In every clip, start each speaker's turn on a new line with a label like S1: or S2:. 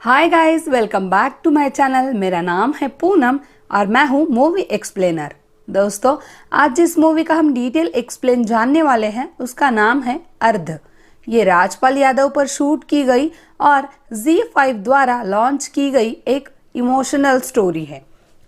S1: Hi guys, welcome back to my channel. मेरा नाम है पूनम और मैं हूँ मूवी एक्सप्लेनर। दोस्तों, आज जिस मूवी का हम डिटेल एक्सप्लेन जानने वाले हैं उसका नाम है अर्ध। ये राजपाल यादव पर शूट की गई और ZEE5 द्वारा लॉन्च की गई एक इमोशनल स्टोरी है।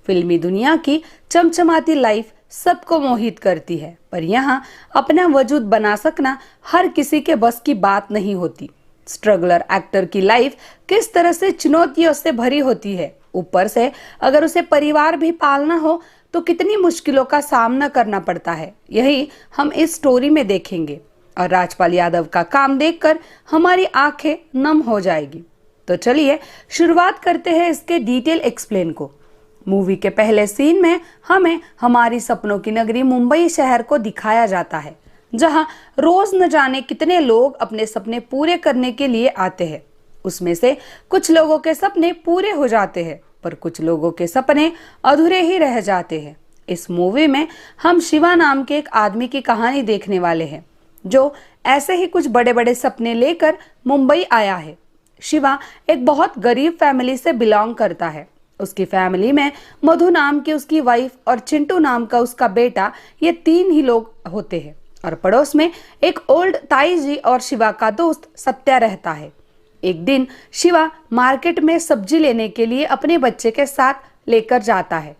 S1: फिल्मी दुनिया की चमचमाती लाइफ सबको मोहित करती है, पर यहाँ अपना वजूद बना सकना हर किसी के बस की बात नहीं होती। स्ट्रगलर एक्टर की लाइफ किस तरह से चुनौतियों से भरी होती है, ऊपर से अगर उसे परिवार भी पालना हो तो कितनी मुश्किलों का सामना करना पड़ता है, यही हम इस स्टोरी में देखेंगे। और राजपाल यादव का काम देखकर हमारी आंखें नम हो जाएगी। तो चलिए शुरुआत करते हैं इसके डिटेल एक्सप्लेन को। मूवी के पहले सीन में हमें हमारी सपनों की नगरी मुंबई शहर को दिखाया जाता है, जहां रोज न जाने कितने लोग अपने सपने पूरे करने के लिए आते हैं। उसमें से कुछ लोगों के सपने पूरे हो जाते हैं, पर कुछ लोगों के सपने अधूरे ही रह जाते हैं। इस मूवी में हम शिवा नाम के एक आदमी की कहानी देखने वाले हैं, जो ऐसे ही कुछ बड़े बड़े सपने लेकर मुंबई आया है। शिवा एक बहुत गरीब फैमिली से बिलोंग करता है। उसकी फैमिली में मधु नाम की उसकी वाइफ और चिंटू नाम का उसका बेटा, ये तीन ही लोग होते हैं। और पड़ोस में एक ओल्ड ताई जी और शिवा का दोस्त सत्या रहता है। एक दिन शिवा मार्केट में सब्जी लेने के लिए अपने बच्चे के साथ लेकर जाता है,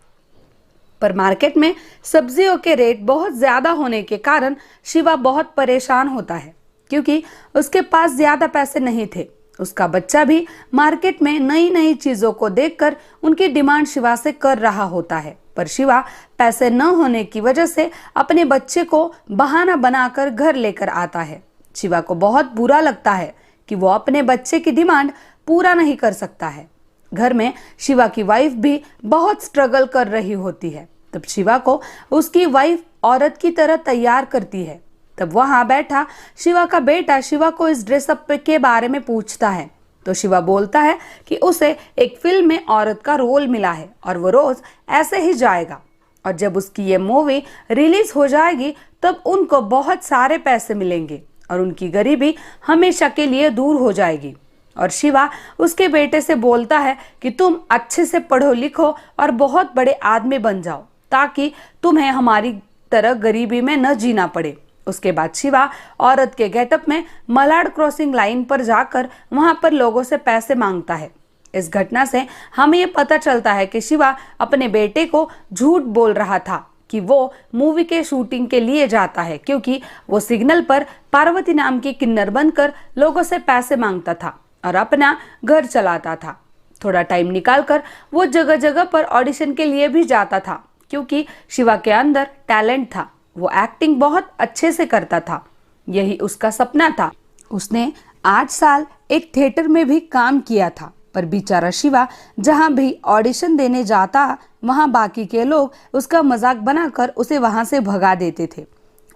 S1: पर मार्केट में सब्जियों के रेट बहुत ज्यादा होने के कारण शिवा बहुत परेशान होता है, क्योंकि उसके पास ज्यादा पैसे नहीं थे। उसका बच्चा भी मार्केट में नई नई चीजों को देखकर उनकी डिमांड शिवा से कर रहा होता है, पर शिवा पैसे न होने की वजह से अपने बच्चे को बहाना बनाकर घर लेकर आता है। शिवा को बहुत बुरा लगता है कि वो अपने बच्चे की डिमांड पूरा नहीं कर सकता है। घर में शिवा की वाइफ भी बहुत स्ट्रगल कर रही होती है। तब शिवा को उसकी वाइफ औरत की तरह तैयार करती है। तब वहां बैठा शिवा का बेटा शिवा को इस ड्रेसअप के बारे में पूछता है, तो शिवा बोलता है कि उसे एक फिल्म में औरत का रोल मिला है और वो रोज ऐसे ही जाएगा, और जब उसकी ये मूवी रिलीज हो जाएगी तब उनको बहुत सारे पैसे मिलेंगे और उनकी गरीबी हमेशा के लिए दूर हो जाएगी। और शिवा उसके बेटे से बोलता है कि तुम अच्छे से पढ़ो लिखो और बहुत बड़े आदमी बन जाओ, ताकि तुम्हें हमारी तरह गरीबी में न जीना पड़े। उसके बाद शिवा औरत के गेटअप में मलाड क्रॉसिंग लाइन पर जाकर वहां पर लोगों से पैसे मांगता है। इस घटना से हमें ये पता चलता है कि शिवा अपने बेटे को झूठ बोल रहा था कि वो मूवी के शूटिंग के लिए जाता है, क्योंकि वो सिग्नल पर पार्वती नाम की किन्नर बनकर लोगों से पैसे मांगता था और अपना घर चलाता था। थोड़ा टाइम निकालकर वो जगह जगह पर ऑडिशन के लिए भी जाता था, क्योंकि शिवा के अंदर टैलेंट था। वो एक्टिंग बहुत अच्छे से करता था, यही उसका सपना था। उसने 8 साल एक थिएटर में भी काम किया था, पर बेचारा शिवा जहां भी ऑडिशन देने जाता वहां बाकी के लोग उसका मजाक बनाकर उसे वहां से भगा देते थे।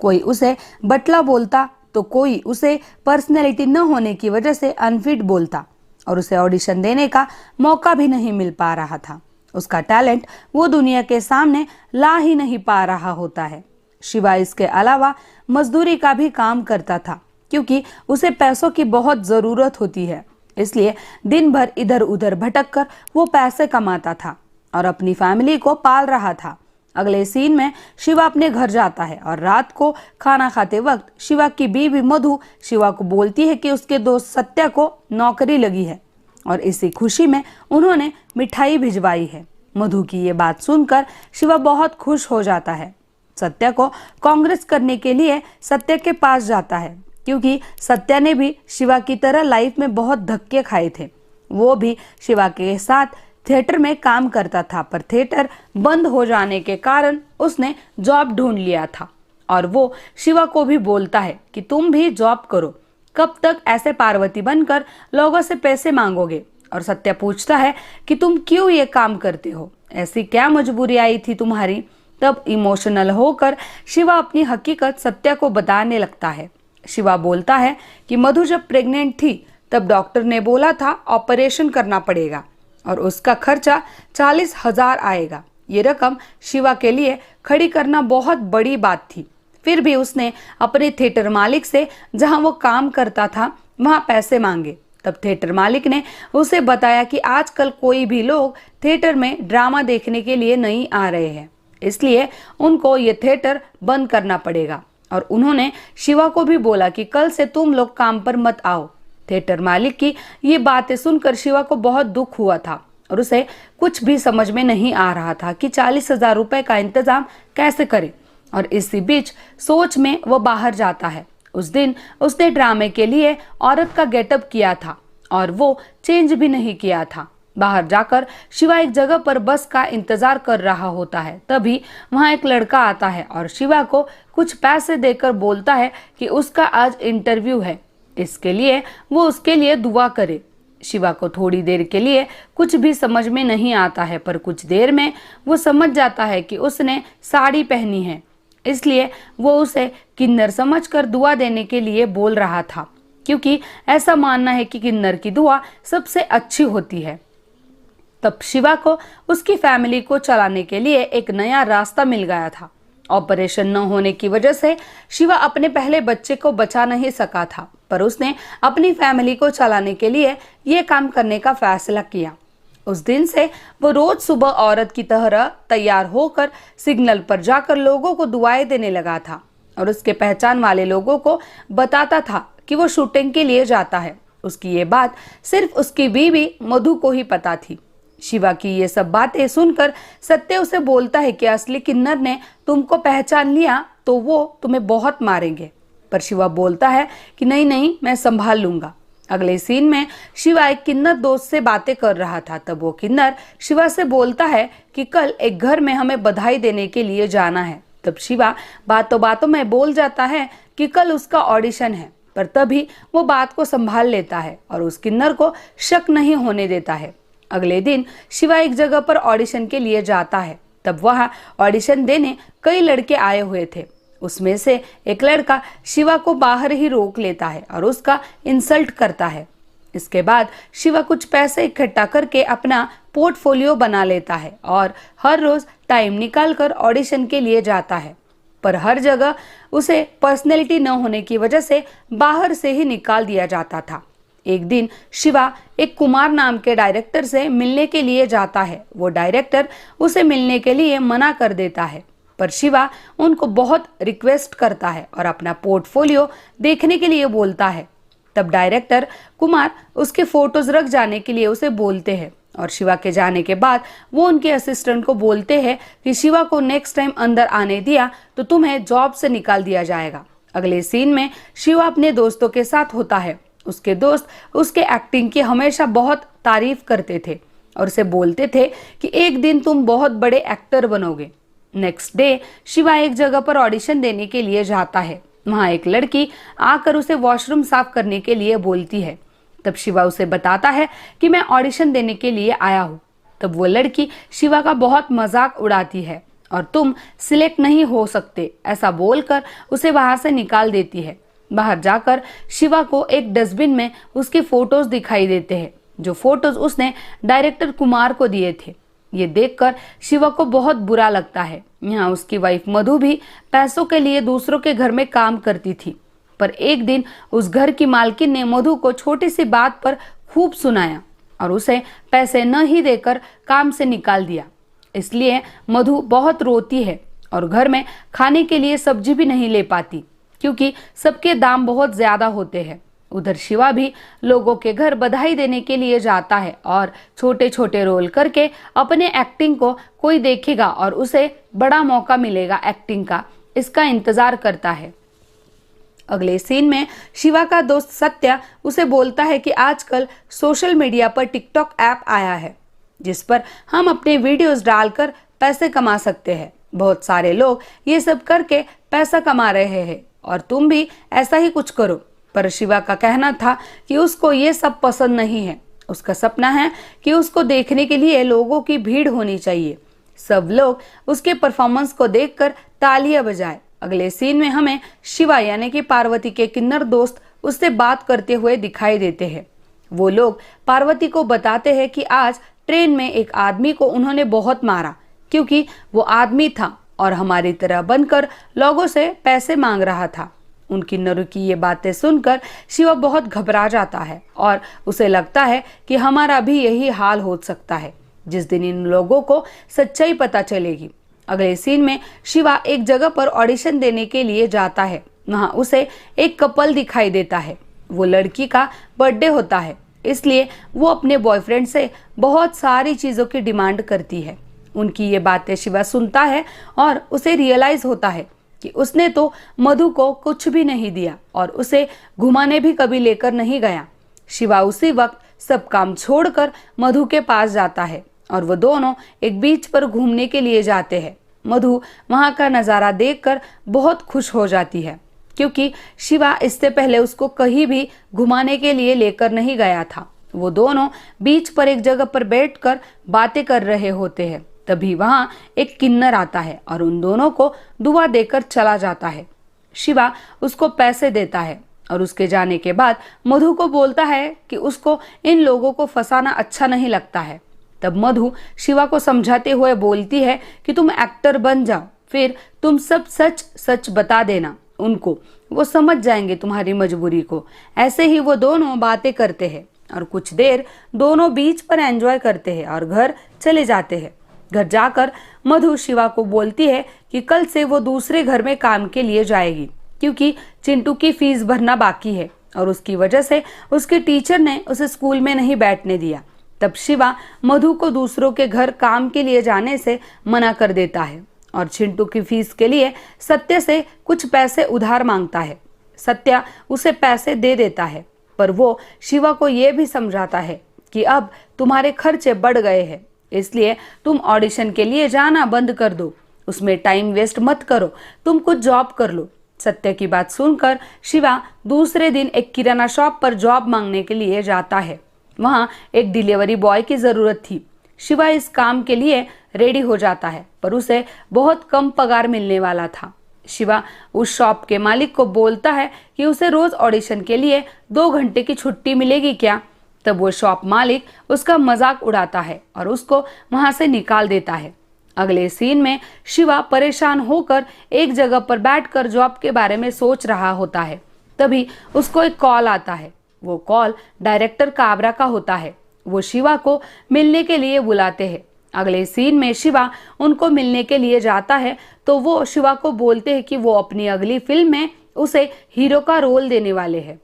S1: कोई उसे बटला बोलता तो कोई उसे पर्सनैलिटी न होने की वजह से अनफिट बोलता, और उसे ऑडिशन देने का मौका भी नहीं मिल पा रहा था। उसका टैलेंट वो दुनिया के सामने ला ही नहीं पा रहा होता है। शिवा इसके अलावा मजदूरी का भी काम करता था, क्योंकि उसे पैसों की बहुत जरूरत होती है। इसलिए दिन भर इधर उधर भटककर वो पैसे कमाता था और अपनी फैमिली को पाल रहा था। अगले सीन में शिवा अपने घर जाता है और रात को खाना खाते वक्त शिवा की बीवी मधु शिवा को बोलती है कि उसके दोस्त सत्या को नौकरी लगी है और इसी खुशी में उन्होंने मिठाई भिजवाई है। मधु की ये बात सुनकर शिवा बहुत खुश हो जाता है। सत्या को कांग्रेस करने के लिए सत्या के पास जाता है, क्योंकि सत्या ने भी शिवा की तरह लाइफ में बहुत धक्के खाए थे। वो भी शिवा के साथ थिएटर में काम करता था, पर थिएटर बंद हो जाने के कारण उसने जॉब ढूंढ लिया था। और वो शिवा को भी बोलता है कि तुम भी जॉब करो, कब तक ऐसे पार्वती बनकर लोगों से पैसे मांगोगे। और सत्या पूछता है कि तुम क्यों ये काम करते हो, ऐसी क्या मजबूरी आई थी तुम्हारी। तब इमोशनल होकर शिवा अपनी हकीकत सत्या को बताने लगता है। शिवा बोलता है कि मधु जब प्रेग्नेंट थी तब डॉक्टर ने बोला था ऑपरेशन करना पड़ेगा और उसका खर्चा 40,000 आएगा। ये रकम शिवा के लिए खड़ी करना बहुत बड़ी बात थी। फिर भी उसने अपने थिएटर मालिक से, जहां वो काम करता था, वहां पैसे मांगे। तब थिएटर मालिक ने उसे बताया कि आजकल कोई भी लोग थिएटर में ड्रामा देखने के लिए नहीं आ रहे हैं, इसलिए उनको ये थिएटर बंद करना पड़ेगा। और उन्होंने शिवा को भी बोला कि कल से तुम लोग काम पर मत आओ। थिएटर मालिक की ये बातें सुनकर शिवा को बहुत दुख हुआ था और उसे कुछ भी समझ में नहीं आ रहा था कि 40,000 रुपए का इंतजाम कैसे करे। और इसी बीच सोच में वो बाहर जाता है। उस दिन उसने ड्रामे के लिए औरत का गेटअप किया था और वो चेंज भी नहीं किया था। बाहर जाकर शिवा एक जगह पर बस का इंतजार कर रहा होता है। तभी वहां एक लड़का आता है और शिवा को कुछ पैसे देकर बोलता है कि उसका आज इंटरव्यू है, इसके लिए वो उसके लिए दुआ करे। शिवा को थोड़ी देर के लिए कुछ भी समझ में नहीं आता है, पर कुछ देर में वो समझ जाता है कि उसने साड़ी पहनी है, इसलिए वो उसे किन्नर समझकर दुआ देने के लिए बोल रहा था, क्योंकि ऐसा मानना है कि किन्नर की दुआ सबसे अच्छी होती है। तब शिवा को उसकी फैमिली को चलाने के लिए एक नया रास्ता मिल गया था। ऑपरेशन न होने की वजह से शिवा अपने पहले बच्चे को बचा नहीं सका था, पर उसने अपनी फैमिली को चलाने के लिए ये काम करने का फैसला किया। उस दिन से वो रोज सुबह औरत की तरह तैयार होकर सिग्नल पर जाकर लोगों को दुआएं देने लगा था और उसके पहचान वाले लोगों को बताता था कि वो शूटिंग के लिए जाता है। उसकी ये बात सिर्फ उसकी बीवी मधु को ही पता थी। शिवा की ये सब बातें सुनकर सत्य उसे बोलता है कि असली किन्नर ने तुमको पहचान लिया तो वो तुम्हें बहुत मारेंगे, पर शिवा बोलता है कि नहीं नहीं, मैं संभाल लूंगा। अगले सीन में शिवा एक किन्नर दोस्त से बातें कर रहा था। तब वो किन्नर शिवा से बोलता है कि कल एक घर में हमें बधाई देने के लिए जाना है। तब शिवा बातों बातों में बोल जाता है कि कल उसका ऑडिशन है, पर तभी वो बात को संभाल लेता है और उस किन्नर को शक नहीं होने देता है। अगले दिन शिवा एक जगह पर ऑडिशन के लिए जाता है। तब वहां ऑडिशन देने कई लड़के आए हुए थे। उसमें से एक लड़का शिवा को बाहर ही रोक लेता है और उसका इंसल्ट करता है। इसके बाद शिवा कुछ पैसे इकट्ठा करके अपना पोर्टफोलियो बना लेता है और हर रोज टाइम निकालकर ऑडिशन के लिए जाता है, पर हर जगह उसे पर्सनैलिटी न होने की वजह से बाहर से ही निकाल दिया जाता था। एक दिन शिवा एक कुमार नाम के डायरेक्टर से मिलने के लिए जाता है। वो डायरेक्टर उसे मिलने के लिए मना कर देता है, पर शिवा उनको बहुत रिक्वेस्ट करता है और अपना पोर्टफोलियो देखने के लिए बोलता है। तब डायरेक्टर कुमार उसके फोटोज रख जाने के लिए उसे बोलते हैं और शिवा के जाने के बाद वो उनके असिस्टेंट को बोलते हैं कि शिवा को नेक्स्ट टाइम अंदर आने दिया तो तुम्हें जॉब से निकाल दिया जाएगा। अगले सीन में शिवा अपने दोस्तों के साथ होता है। उसके दोस्त उसके एक्टिंग की हमेशा बहुत तारीफ करते थे और उसे बोलते थे कि एक दिन तुम बहुत बड़े एक्टर बनोगे। नेक्स्ट डे शिवा एक जगह पर ऑडिशन देने के लिए जाता है। वहां एक लड़की आकर उसे वॉशरूम साफ करने के लिए बोलती है। तब शिवा उसे बताता है कि मैं ऑडिशन देने के लिए आया हूँ। तब वो लड़की शिवा का बहुत मजाक उड़ाती है और तुम सिलेक्ट नहीं हो सकते ऐसा बोलकर उसे वहां से निकाल देती है। बाहर जाकर शिवा को एक डस्टबिन में उसके फोटोज दिखाई देते हैं, जो फोटोज उसने डायरेक्टर कुमार को दिए थे। ये देखकर शिवा को बहुत बुरा लगता है। यहाँ उसकी वाइफ मधु भी पैसों के लिए दूसरों के घर में काम करती थी, पर एक दिन उस घर की मालकिन ने मधु को छोटी सी बात पर खूब सुनाया और उसे पैसे न ही देकर काम से निकाल दिया। इसलिए मधु बहुत रोती है और घर में खाने के लिए सब्जी भी नहीं ले पाती, क्योंकि सबके दाम बहुत ज्यादा होते हैं। उधर शिवा भी लोगों के घर बधाई देने के लिए जाता है और छोटे छोटे रोल करके अपने एक्टिंग को कोई देखेगा और उसे बड़ा मौका मिलेगा एक्टिंग का, इसका इंतजार करता है। अगले सीन में शिवा का दोस्त सत्या उसे बोलता है कि आजकल सोशल मीडिया पर टिकटॉक ऐप आया है, जिस पर हम अपने वीडियोस डालकर पैसे कमा सकते हैं। बहुत सारे लोग ये सब करके पैसा कमा रहे हैं और तुम भी ऐसा ही कुछ करो। पर शिवा का कहना था कि उसको ये सब पसंद नहीं है। उसका सपना है कि उसको देखने के लिए लोगों की भीड़ होनी चाहिए, सब लोग उसके परफॉर्मेंस को देखकर तालियां बजाए। अगले सीन में हमें शिवा यानी कि पार्वती के किन्नर दोस्त उससे बात करते हुए दिखाई देते हैं। वो लोग पार्वती को बताते हैं कि आज ट्रेन में एक आदमी को उन्होंने बहुत मारा, क्योंकि वो आदमी था और हमारी तरह बनकर लोगों से पैसे मांग रहा था। उनकी नरु की ये बातें सुनकर शिवा बहुत घबरा जाता है और उसे लगता है कि हमारा भी यही हाल हो सकता है जिस दिन इन लोगों को सच्चाई पता चलेगी। अगले सीन में शिवा एक जगह पर ऑडिशन देने के लिए जाता है। वहां उसे एक कपल दिखाई देता है। वो लड़की का बर्थडे होता है, इसलिए वो अपने बॉयफ्रेंड से बहुत सारी चीजों की डिमांड करती है। उनकी ये बातें शिवा सुनता है और उसे रियलाइज होता है कि उसने तो मधु को कुछ भी नहीं दिया और उसे घुमाने भी कभी लेकर नहीं गया। शिवा उसी वक्त सब काम छोड़कर मधु के पास जाता है और वो दोनों एक बीच पर घूमने के लिए जाते हैं। मधु वहां का नज़ारा देखकर बहुत खुश हो जाती है क्योंकि शिवा इससे पहले उसको कहीं भी घुमाने के लिए लेकर नहीं गया था। वो दोनों बीच पर एक जगह पर बैठकर बातें कर रहे होते हैं। तभी वहां एक किन्नर आता है और उन दोनों को दुआ देकर चला जाता है। शिवा उसको पैसे देता है और उसके जाने के बाद मधु को बोलता है कि उसको इन लोगों को फंसाना अच्छा नहीं लगता है। तब मधु शिवा को समझाते हुए बोलती है कि तुम एक्टर बन जाओ, फिर तुम सब सच सच बता देना उनको, वो समझ जाएंगे तुम्हारी मजबूरी को। ऐसे ही वो दोनों बातें करते हैं और कुछ देर दोनों बीच पर एंजॉय करते हैं और घर चले जाते हैं। घर जाकर मधु शिवा को बोलती है कि कल से वो दूसरे घर में काम के लिए जाएगी क्योंकि चिंटू की फीस भरना बाकी है और उसकी वजह से उसके टीचर ने उसे स्कूल में नहीं बैठने दिया। तब शिवा मधु को दूसरों के घर काम के लिए जाने से मना कर देता है और चिंटू की फीस के लिए सत्य से कुछ पैसे उधार मांगता है। सत्या उसे पैसे दे देता है, पर वो शिवा को ये भी समझाता है कि अब तुम्हारे खर्चे बढ़ गए हैं, इसलिए तुम ऑडिशन के लिए जाना बंद कर दो, उसमें टाइम वेस्ट मत करो, तुम कुछ जॉब कर लो। सत्य की बात सुनकर शिवा दूसरे दिन एक किराना शॉप पर जॉब मांगने के लिए जाता है। वहां एक डिलीवरी बॉय की जरूरत थी। शिवा इस काम के लिए रेडी हो जाता है, पर उसे बहुत कम पगार मिलने वाला था। शिवा उस शॉप के मालिक को बोलता है कि उसे रोज ऑडिशन के लिए 2 घंटे की छुट्टी मिलेगी क्या। तब वो शॉप मालिक उसका मजाक उड़ाता है और उसको वहां से निकाल देता है। अगले सीन में शिवा परेशान होकर एक जगह पर बैठकर जॉब के बारे में सोच रहा होता है। तभी उसको एक कॉल आता है। वो कॉल डायरेक्टर काबरा का होता है। वो शिवा को मिलने के लिए बुलाते हैं। अगले सीन में शिवा उनको मिलने के लिए जाता है तो वो शिवा को बोलते हैं कि वो अपनी अगली फिल्म में उसे हीरो का रोल देने वाले हैं।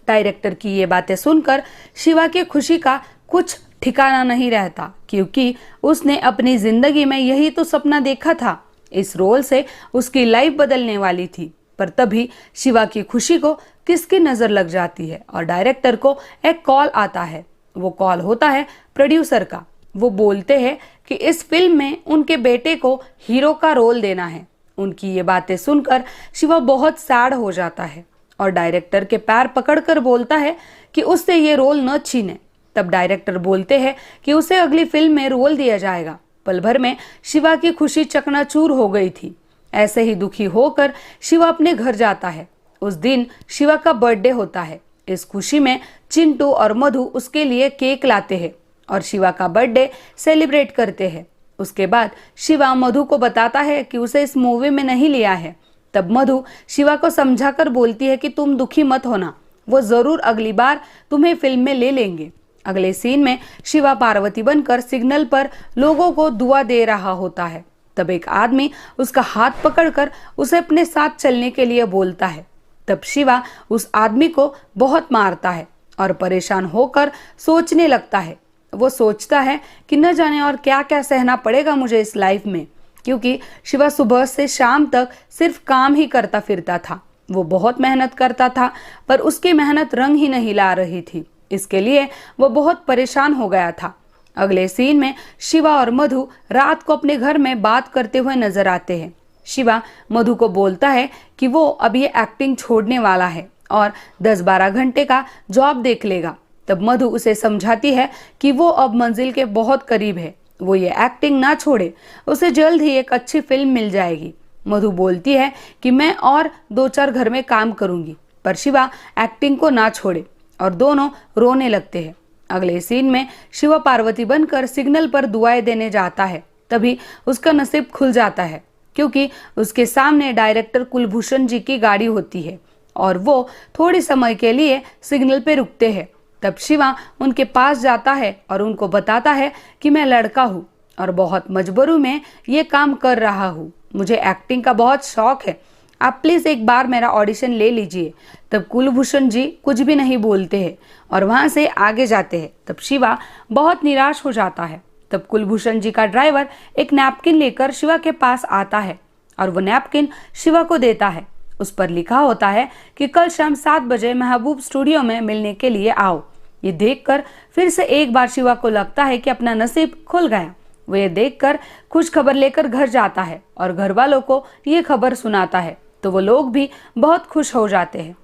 S1: डायरेक्टर की ये बातें सुनकर शिवा की खुशी का कुछ ठिकाना नहीं रहता क्योंकि उसने अपनी जिंदगी में यही तो सपना देखा था। इस रोल से उसकी लाइफ बदलने वाली थी। पर तभी शिवा की खुशी को किसकी नजर लग जाती है और डायरेक्टर को एक कॉल आता है। वो कॉल होता है प्रोड्यूसर का। वो बोलते हैं कि इस फिल्म में उनके बेटे को हीरो का रोल देना है। उनकी ये बातें सुनकर शिवा बहुत सैड हो जाता है और डायरेक्टर के पैर पकड़कर बोलता है कि उससे ये रोल न छीने। तब डायरेक्टर बोलते हैं कि उसे अगली फिल्म में रोल दिया जाएगा। पल भर में शिवा की खुशी चकनाचूर हो गई थी। ऐसे ही दुखी होकर शिवा अपने घर जाता है। उस दिन शिवा का बर्थडे होता है। इस खुशी में चिंटू और मधु उसके लिए केक लाते हैं और शिवा का बर्थडे सेलिब्रेट करते हैं। उसके बाद शिवा मधु को बताता है कि उसे इस मूवी में नहीं लिया है। तब मधु शिवा को समझाकर बोलती है कि तुम दुखी मत होना, वो जरूर अगली बार तुम्हें फिल्म में ले लेंगे। अगले सीन में शिवा पार्वती बनकर सिग्नल पर लोगों को दुआ दे रहा होता है। तब एक आदमी उसका हाथ पकड़कर उसे अपने साथ चलने के लिए बोलता है। तब शिवा उस आदमी को बहुत मारता है और परेशान होकर सोचने लगता है। वो सोचता है कि न जाने और क्या क्या सहना पड़ेगा मुझे इस लाइफ में, क्योंकि शिवा सुबह से शाम तक सिर्फ काम ही करता फिरता था। वो बहुत मेहनत करता था पर उसकी मेहनत रंग ही नहीं ला रही थी। इसके लिए वो बहुत परेशान हो गया था। अगले सीन में शिवा और मधु रात को अपने घर में बात करते हुए नजर आते हैं। शिवा मधु को बोलता है कि वो अब ये एक्टिंग छोड़ने वाला है और 10-12 घंटे का जॉब देख लेगा। तब मधु उसे समझाती है कि वो अब मंजिल के बहुत करीब है, वो ये एक्टिंग ना छोड़े, उसे जल्द ही एक अच्छी फिल्म मिल जाएगी। मधु बोलती है कि मैं और 2-4 घर में काम करूंगी, पर शिवा एक्टिंग को ना छोड़े और दोनों रोने लगते हैं। अगले सीन में शिवा पार्वती बनकर सिग्नल पर दुआएं देने जाता है। तभी उसका नसीब खुल जाता है क्योंकि उसके सामने डायरेक्टर कुलभूषण जी की गाड़ी होती है और वो थोड़ी समय के लिए सिग्नल पे रुकते हैं। तब शिवा उनके पास जाता है और उनको बताता है कि मैं लड़का हूँ और बहुत मजबूरी में ये काम कर रहा हूँ। मुझे एक्टिंग का बहुत शौक है, आप प्लीज़ एक बार मेरा ऑडिशन ले लीजिए। तब कुलभूषण जी कुछ भी नहीं बोलते हैं और वहाँ से आगे जाते हैं। तब शिवा बहुत निराश हो जाता है। तब कुलभूषण जी का ड्राइवर एक नैपकिन लेकर शिवा के पास आता है और वो नैपकिन शिवा को देता है। उस पर लिखा होता है कि कल शाम 7 बजे महबूब स्टूडियो में मिलने के लिए आओ। ये देखकर फिर से एक बार शिवा को लगता है कि अपना नसीब खुल गया। वो ये देखकर खुश खबर लेकर घर जाता है और घर वालों को ये खबर सुनाता है, तो वो लोग भी बहुत खुश हो जाते हैं।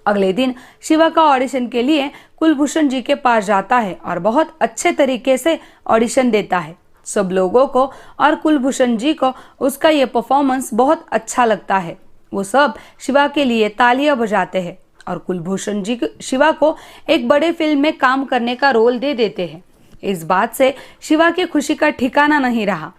S1: अगले दिन शिवा का ऑडिशन के लिए कुलभूषण जी के पास जाता है और बहुत अच्छे तरीके से ऑडिशन देता है। सब लोगों को और कुलभूषण जी को उसका ये परफॉर्मेंस बहुत अच्छा लगता है। वो सब शिवा के लिए तालियां बजाते हैं और कुलभूषण जी शिवा को एक बड़े फिल्म में काम करने का रोल दे देते हैं। इस बात से शिवा की खुशी का ठिकाना नहीं रहा।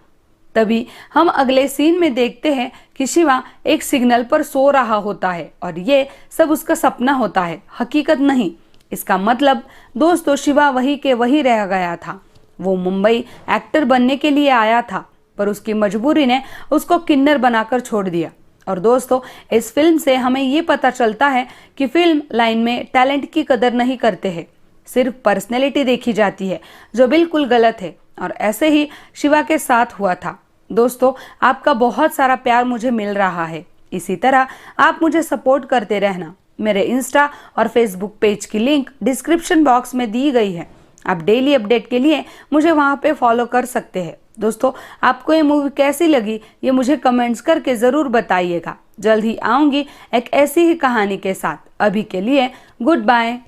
S1: तभी हम अगले सीन में देखते हैं कि शिवा एक सिग्नल पर सो रहा होता है और ये सब उसका सपना होता है, हकीकत नहीं। इसका मतलब दोस्तों शिवा वही के वही रह गया था। वो मुंबई एक्टर बनने के लिए आया था, पर उसकी मजबूरी ने उसको किन्नर बनाकर छोड़ दिया। और दोस्तों इस फिल्म से हमें ये पता चलता है कि फिल्म लाइन में टैलेंट की कदर नहीं करते हैं, सिर्फ पर्सनैलिटी देखी जाती है, जो बिल्कुल गलत है। और ऐसे ही शिवा के साथ हुआ था। दोस्तों आपका बहुत सारा प्यार मुझे मिल रहा है, इसी तरह आप मुझे सपोर्ट करते रहना। मेरे इंस्टा और फेसबुक पेज की लिंक डिस्क्रिप्शन बॉक्स में दी गई है। आप डेली अपडेट के लिए मुझे वहाँ पे फॉलो कर सकते हैं। दोस्तों आपको ये मूवी कैसी लगी ये मुझे कमेंट्स करके ज़रूर बताइएगा। जल्द ही आऊँगी एक ऐसी ही कहानी के साथ। अभी के लिए गुड बाय।